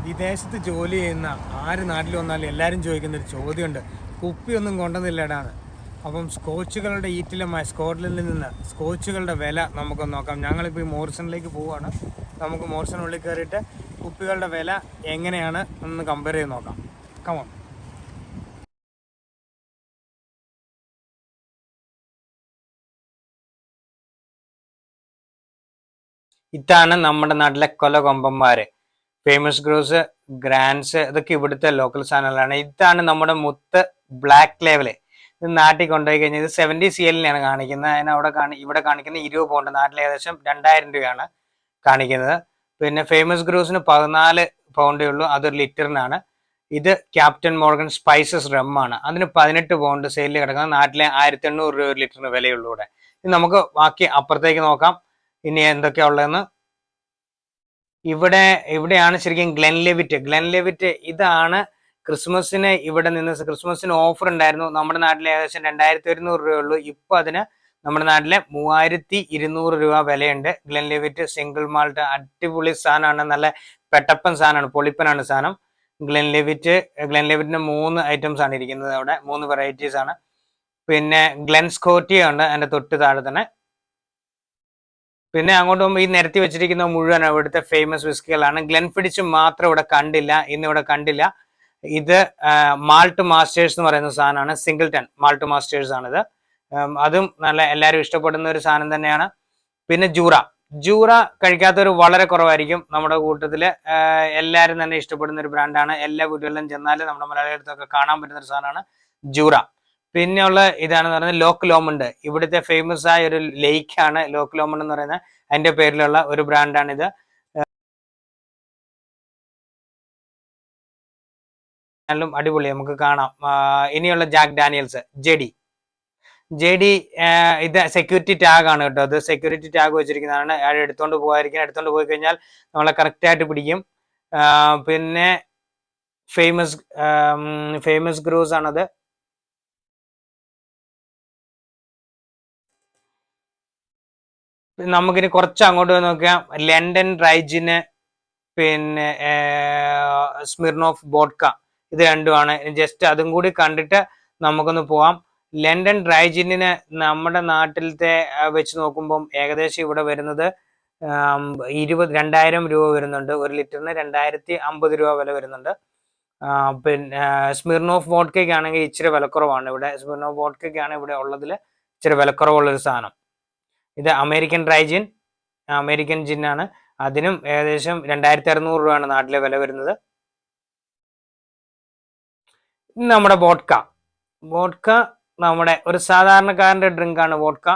വിദേശത്ത് ജോലി ചെയ്യുന്ന ആര് നാട്ടിൽ വന്നാലും എല്ലാവരും ചോദിക്കുന്നൊരു ചോദ്യമുണ്ട്, കുപ്പിയൊന്നും കൊണ്ടുവന്നില്ലടാണ്. അപ്പം സ്കോച്ചുകളുടെ ഈറ്റിലമായ സ്കോട്ട്ലൻഡിൽ നിന്ന് സ്കോച്ചുകളുടെ വില നമുക്കൊന്ന് നോക്കാം. ഞങ്ങളിപ്പോൾ ഈ മോറിസണിലേക്ക് പോവുകയാണ്. നമുക്ക് മോറിസണിനുള്ളിൽ കയറിയിട്ട് കുപ്പികളുടെ വില എങ്ങനെയാണ് ഒന്ന് കമ്പയർ ചെയ്ത് നോക്കാം. കമോൺ. ഇതാണ് നമ്മുടെ നാട്ടിലെ കൊലകൊമ്പന്മാര്. ഫേമസ് ഗ്രോസ്, ഗ്രാൻഡ്സ്, ഇതൊക്കെ ഇവിടുത്തെ ലോക്കൽ സാധനങ്ങളാണ്. ഇതാണ് നമ്മുടെ മുത്ത് ബ്ലാക്ക് ലേവല്. ഇത് നാട്ടിൽ കൊണ്ടുപോയി കഴിഞ്ഞാൽ ഇത് 70 CL കാണിക്കുന്നത്. ഇവിടെ കാണിക്കുന്നത് 20 പൗണ്ട്, നാട്ടിൽ ഏകദേശം 2000 രൂപയാണ് കാണിക്കുന്നത്. പിന്നെ ഫേമസ് ഗ്രോസിന് 14 പൗണ്ടേ ഉള്ളൂ, അതൊരു ലിറ്ററിനാണ്. ഇത് ക്യാപ്റ്റൻ മോർഗൻ സ്പൈസസ് റമ്മാണ്, അതിന് 18 പൗണ്ട് സെയിലിൽ കിടക്കുന്നത്. നാട്ടിലെ 1800 രൂപ ഒരു ലിറ്ററിന് വിലയുള്ളൂ ഇവിടെ. ഇത് നമുക്ക് ബാക്കി അപ്പുറത്തേക്ക് നോക്കാം ഇനി എന്തൊക്കെയാ ഉള്ളതെന്ന്. ഇവിടെയാണ് ശരിക്കും ഗ്ലെൻലെവിറ്റ്. ഇതാണ് ക്രിസ്മസിന് ഇവിടെ നിന്ന്, ക്രിസ്മസിന് ഓഫർ ഉണ്ടായിരുന്നു. നമ്മുടെ നാട്ടിലെ ഏകദേശം 2100 രൂപ ഉള്ളൂ. ഇപ്പൊ അതിന് നമ്മുടെ നാട്ടിലെ 3200 രൂപ വിലയുണ്ട്. ഗ്ലെൻലെവിറ്റ് സിംഗിൾ മാൾട്ട് അടിപൊളി സാധനമാണ്, നല്ല പെട്ടപ്പൻ സാധനമാണ്, പൊളിപ്പനാണ് സാധനം. ഗ്ലെൻലെവിറ്റിന്റെ 3 ഐറ്റംസ് ആണ് ഇരിക്കുന്നത് അവിടെ, 3 വെറൈറ്റീസ് ആണ്. പിന്നെ ഗ്ലെൻ സ്കോട്ടിയ ഉണ്ട് അതിന്റെ തൊട്ട് താഴെ തന്നെ. പിന്നെ അങ്ങോട്ട് പോകുമ്പോൾ ഈ നിരത്തി വെച്ചിരിക്കുന്ന മുഴുവൻ ഇവിടുത്തെ ഫേമസ് വിസ്കികളാണ്. ഗ്ലെൻഫിഡിച്ച് മാത്രം ഇവിടെ കണ്ടില്ല. ഇത് മാൾട്ട് മാസ്റ്റേഴ്സ് എന്ന് പറയുന്ന സാധനമാണ്, സിംഗിൾട്ടൺ മാൾട്ട് മാസ്റ്റേഴ്സ് ആണിത്. അതും നല്ല എല്ലാവരും ഇഷ്ടപ്പെടുന്ന ഒരു സാധനം തന്നെയാണ്. പിന്നെ ജൂറ കഴിക്കാത്തവർ വളരെ കുറവായിരിക്കും. നമ്മുടെ കൂട്ടത്തില് എല്ലാവരും തന്നെ ഇഷ്ടപ്പെടുന്ന ഒരു ബ്രാൻഡാണ്. എല്ലാ വീടുകളിലും ചെന്നാലും നമ്മുടെ മലയാളികൾക്കൊക്കെ കാണാൻ പറ്റുന്ന ഒരു സാധനമാണ് ജൂറ. പിന്നെയുള്ള ഇതാണെന്ന് പറയുന്നത് ലോക്ക് ലോമണ്ട്. ഇവിടുത്തെ ഫേമസ് ആയ ഒരു ലേക്കാണ് ലോക്ക് ലോമണ്ട് എന്ന് പറയുന്നത്, അതിന്റെ പേരിലുള്ള ഒരു ബ്രാൻഡാണിത്. അടിപൊളി, നമുക്ക് കാണാം. ഇനിയുള്ള ജാക്ക് ഡാനിയൽസ്, ജെഡി, ഇത് സെക്യൂരിറ്റി ടാഗ് ആണ് കേട്ടോ. അത് സെക്യൂരിറ്റി ടാഗ് വെച്ചിരിക്കുന്നതാണ്. എടുത്തോണ്ട് പോയി കഴിഞ്ഞാൽ നമ്മളെ കറക്റ്റ് ആയിട്ട് പിടിക്കും. പിന്നെ ഫേമസ് ഗ്രോസ് ആണത്. നമുക്കിനി കുറച്ച് അങ്ങോട്ട് പോയി നോക്കാം. ലണ്ടൻ ഡ്രൈജിന്, പിന്നെ സ്മിർനോഫ് വോഡ്ക, ഇത് രണ്ടുമാണ്. ജസ്റ്റ് അതും കൂടി കണ്ടിട്ട് നമുക്കൊന്ന് പോവാം. ലണ്ടൻ ഡ്രൈജിന് നമ്മുടെ നാട്ടിലത്തെ വെച്ച് നോക്കുമ്പം ഏകദേശം ഇവിടെ വരുന്നത് 2000 രൂപ വരുന്നുണ്ട്. ഒരു ലിറ്ററിന് 2050 രൂപ വില വരുന്നുണ്ട്. പിന്നെ സ്മിർനോഫ് വോഡ്കയ്ക്കാണെങ്കിൽ ഇച്ചിരി വിലക്കുറവാണ് ഇവിടെ. സ്മിർനോഫ് വോഡ്കയ്ക്കാണ് ഇവിടെ ഉള്ളതിൽ ഇച്ചിരി വിലക്കുറവുള്ളൊരു സാധനം. ഇത് അമേരിക്കൻ ജിന്നാണ്. അതിനും ഏകദേശം 2600 രൂപയാണ് നാട്ടിലെ വില വരുന്നത്. നമ്മുടെ വോഡ്ക നമ്മുടെ ഒരു സാധാരണക്കാരന്റെ ഡ്രിങ്ക് ആണ് വോഡ്ക.